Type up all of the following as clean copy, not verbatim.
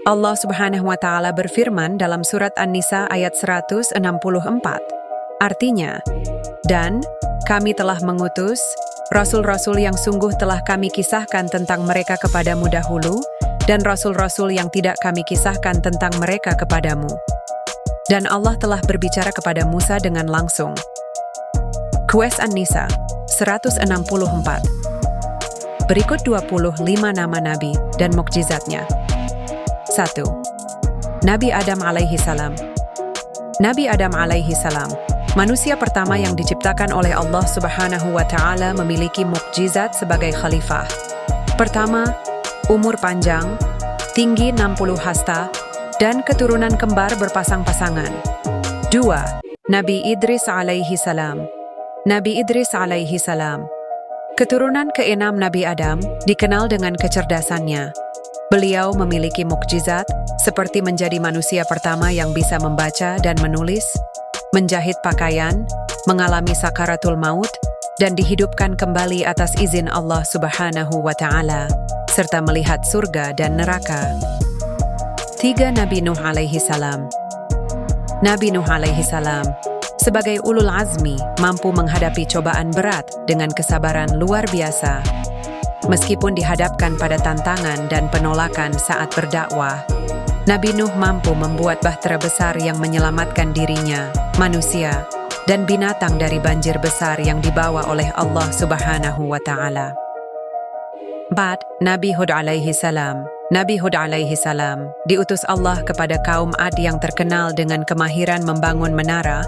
Allah Subhanahu wa Ta'ala berfirman dalam surat An-Nisa ayat 164. Artinya, dan kami telah mengutus rasul-rasul yang sungguh telah kami kisahkan tentang mereka kepadamu dahulu, dan rasul-rasul yang tidak kami kisahkan tentang mereka kepadamu. Dan Allah telah berbicara kepada Musa dengan langsung. Qur'an An-Nisa 164. Berikut 25 nama nabi dan mukjizatnya. 1. Nabi Adam alaihi salam. Nabi Adam alaihi salam, manusia pertama yang diciptakan oleh Allah Subhanahu wa Ta'ala, memiliki mukjizat sebagai khalifah. Pertama, umur panjang, tinggi 60 hasta, dan keturunan kembar berpasang-pasangan. 2. Nabi Idris alaihi salam. Nabi Idris alaihi salam, keturunan keenam Nabi Adam, dikenal dengan kecerdasannya. Beliau memiliki mukjizat seperti menjadi manusia pertama yang bisa membaca dan menulis, menjahit pakaian, mengalami sakaratul maut, dan dihidupkan kembali atas izin Allah Subhanahu wa Ta'ala, serta melihat surga dan neraka. 3. Nabi Nuh alaihi salam. Nabi Nuh alaihi salam, sebagai ulul azmi, mampu menghadapi cobaan berat dengan kesabaran luar biasa. Meskipun dihadapkan pada tantangan dan penolakan saat berdakwah, Nabi Nuh mampu membuat bahtera besar yang menyelamatkan dirinya, manusia, dan binatang dari banjir besar yang dibawa oleh Allah Subhanahu wa Ta'ala. 4. Nabi Hud alaihi salam. Nabi Hud alaihi salam diutus Allah kepada kaum Ad yang terkenal dengan kemahiran membangun menara,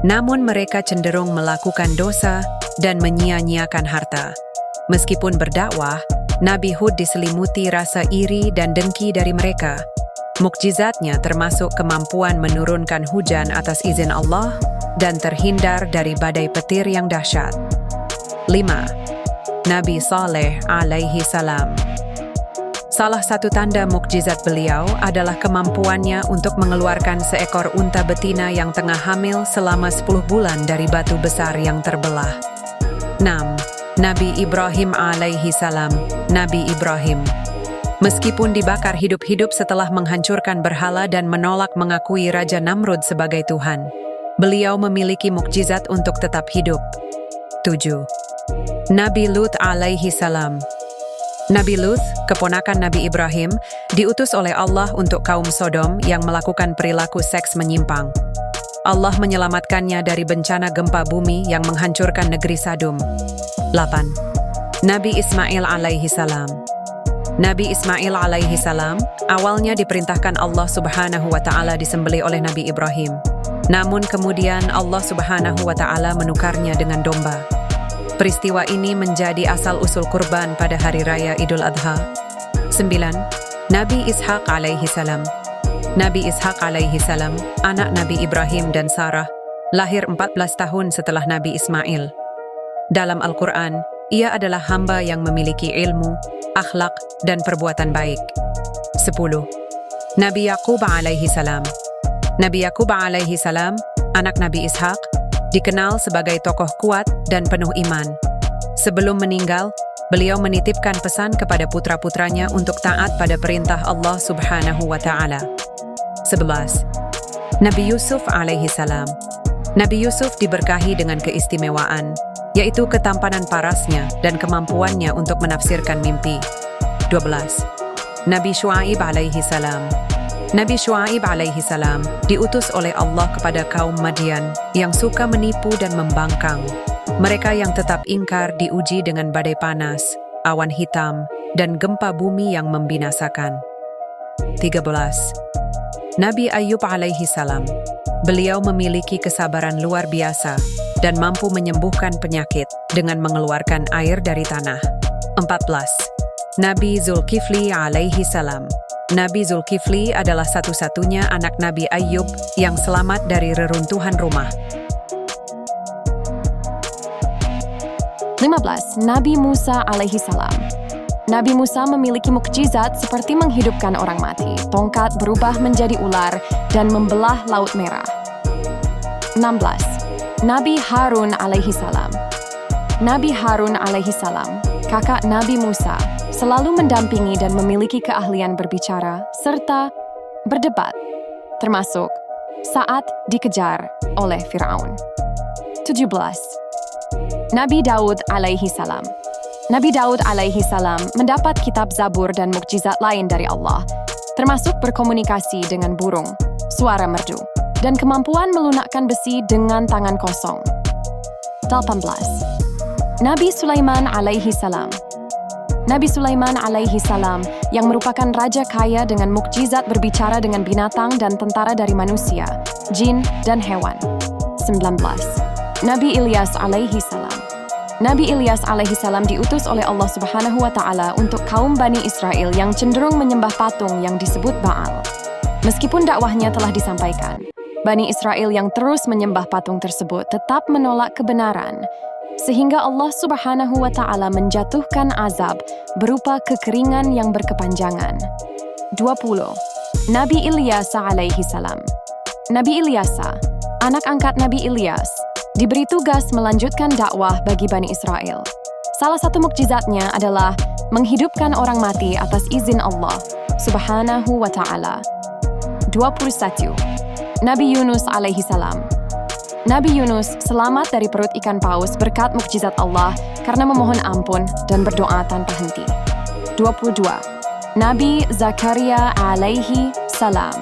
namun mereka cenderung melakukan dosa dan menyia-nyiakan harta. Meskipun berdakwah, Nabi Hud diselimuti rasa iri dan dengki dari mereka. Mukjizatnya termasuk kemampuan menurunkan hujan atas izin Allah dan terhindar dari badai petir yang dahsyat. 5. Nabi Saleh alaihi salam. Salah satu tanda mukjizat beliau adalah kemampuannya untuk mengeluarkan seekor unta betina yang tengah hamil selama 10 bulan dari batu besar yang terbelah. 6. Nabi Ibrahim alaihi salam. Nabi Ibrahim, meskipun dibakar hidup-hidup setelah menghancurkan berhala dan menolak mengakui Raja Namrud sebagai Tuhan, beliau memiliki mukjizat untuk tetap hidup. 7. Nabi Lut alaihi salam. Nabi Lut, keponakan Nabi Ibrahim, diutus oleh Allah untuk kaum Sodom yang melakukan perilaku seks menyimpang. Allah menyelamatkannya dari bencana gempa bumi yang menghancurkan negeri Sadum. 8. Nabi Ismail alaihi salam. Nabi Ismail alaihi salam awalnya diperintahkan Allah Subhanahu wa Ta'ala disembelih oleh Nabi Ibrahim. Namun kemudian Allah Subhanahu wa Ta'ala menukarnya dengan domba. Peristiwa ini menjadi asal-usul kurban pada hari raya Idul Adha. 9. Nabi Ishaq alaihi salam. Nabi Ishaq alaihi salam, anak Nabi Ibrahim dan Sarah, lahir 14 tahun setelah Nabi Ismail. Dalam Al-Quran, ia adalah hamba yang memiliki ilmu, akhlak, dan perbuatan baik. 10. Nabi Yaqub alaihi salam. Nabi Yaqub alaihi salam, anak Nabi Ishaq, dikenal sebagai tokoh kuat dan penuh iman. Sebelum meninggal, beliau menitipkan pesan kepada putra-putranya untuk taat pada perintah Allah Subhanahu wa Ta'ala. 11. Nabi Yusuf alaihi salam. Nabi Yusuf diberkahi dengan keistimewaan, yaitu ketampanan parasnya dan kemampuannya untuk menafsirkan mimpi. 12. Nabi Syuaib alaihi salam. Nabi Syuaib alaihi salam diutus oleh Allah kepada kaum Madian yang suka menipu dan membangkang. Mereka yang tetap ingkar diuji dengan badai panas, awan hitam, dan gempa bumi yang membinasakan. 13. Nabi Ayub alaihi salam. Beliau memiliki kesabaran luar biasa dan mampu menyembuhkan penyakit dengan mengeluarkan air dari tanah. 14. Nabi Zulkifli alaihi salam. Nabi Zulkifli adalah satu-satunya anak Nabi Ayub yang selamat dari reruntuhan rumah. 15. Nabi Musa alaihi salam. Nabi Musa memiliki mukjizat seperti menghidupkan orang mati, tongkat berubah menjadi ular, dan membelah Laut Merah. 16. Nabi Harun alaihi salam. Nabi Harun alaihi salam, kakak Nabi Musa, selalu mendampingi dan memiliki keahlian berbicara, serta berdebat, termasuk saat dikejar oleh Firaun. 17. Nabi Daud alaihi salam. Nabi Daud alaihi salam mendapat kitab Zabur dan mukjizat lain dari Allah, termasuk berkomunikasi dengan burung, suara merdu, dan kemampuan melunakkan besi dengan tangan kosong. 18. Nabi Sulaiman alaihi salam. Nabi Sulaiman alaihi salam yang merupakan raja kaya dengan mukjizat berbicara dengan binatang dan tentara dari manusia, jin, dan hewan. 19. Nabi Ilyas alaihi salam. Nabi Ilyas alaihi salam diutus oleh Allah Subhanahu wa Ta'ala untuk kaum Bani Israel yang cenderung menyembah patung yang disebut Baal. Meskipun dakwahnya telah disampaikan, Bani Israel yang terus menyembah patung tersebut tetap menolak kebenaran, sehingga Allah Subhanahu wa Ta'ala menjatuhkan azab berupa kekeringan yang berkepanjangan. 20. Nabi Ilyas alaihi salam. Nabi Ilyas, anak angkat Nabi Ilyas, diberi tugas melanjutkan dakwah bagi Bani Israel. Salah satu mukjizatnya adalah menghidupkan orang mati atas izin Allah Subhanahu wa Ta'ala. 21. Nabi Yunus alaihi salam. Nabi Yunus selamat dari perut ikan paus berkat mukjizat Allah karena memohon ampun dan berdoa tanpa henti. 22. Nabi Zakaria alaihi salam.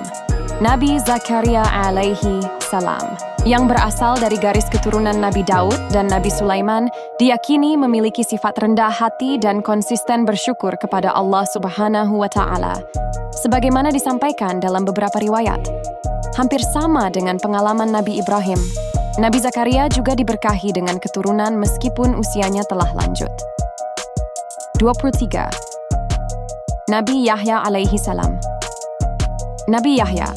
Nabi Zakaria alaihi salam, yang berasal dari garis keturunan Nabi Daud dan Nabi Sulaiman, diyakini memiliki sifat rendah hati dan konsisten bersyukur kepada Allah Subhanahu wa Ta'ala, sebagaimana disampaikan dalam beberapa riwayat. Hampir sama dengan pengalaman Nabi Ibrahim, Nabi Zakaria juga diberkahi dengan keturunan meskipun usianya telah lanjut. 23. Nabi Yahya alaihi salam. Nabi Yahya,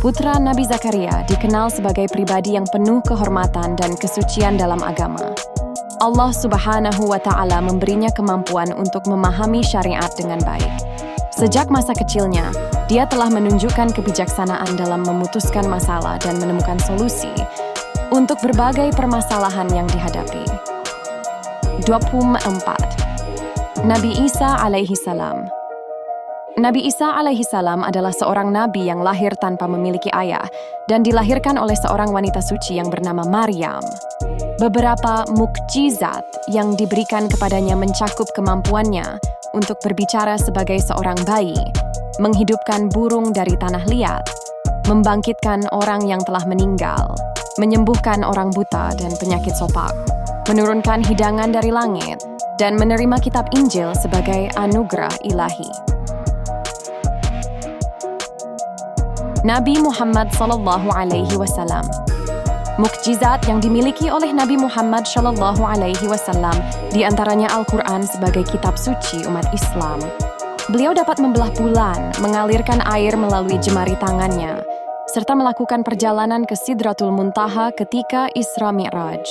putra Nabi Zakaria, dikenal sebagai pribadi yang penuh kehormatan dan kesucian dalam agama. Allah Subhanahu wa Ta'ala memberinya kemampuan untuk memahami syariat dengan baik. Sejak masa kecilnya, dia telah menunjukkan kebijaksanaan dalam memutuskan masalah dan menemukan solusi untuk berbagai permasalahan yang dihadapi. 24. Nabi Isa alaihi salam. Nabi Isa alaihi salam adalah seorang nabi yang lahir tanpa memiliki ayah dan dilahirkan oleh seorang wanita suci yang bernama Maryam. Beberapa mukjizat yang diberikan kepadanya mencakup kemampuannya untuk berbicara sebagai seorang bayi, menghidupkan burung dari tanah liat, membangkitkan orang yang telah meninggal, menyembuhkan orang buta dan penyakit sopak, menurunkan hidangan dari langit, dan menerima kitab Injil sebagai anugerah ilahi. Nabi Muhammad sallallahu alaihi wasallam. Mukjizat yang dimiliki oleh Nabi Muhammad sallallahu alaihi wasallam di antaranya Al-Quran sebagai kitab suci umat Islam. Beliau dapat membelah bulan, mengalirkan air melalui jemari tangannya, serta melakukan perjalanan ke Sidratul Muntaha ketika Isra Mi'raj.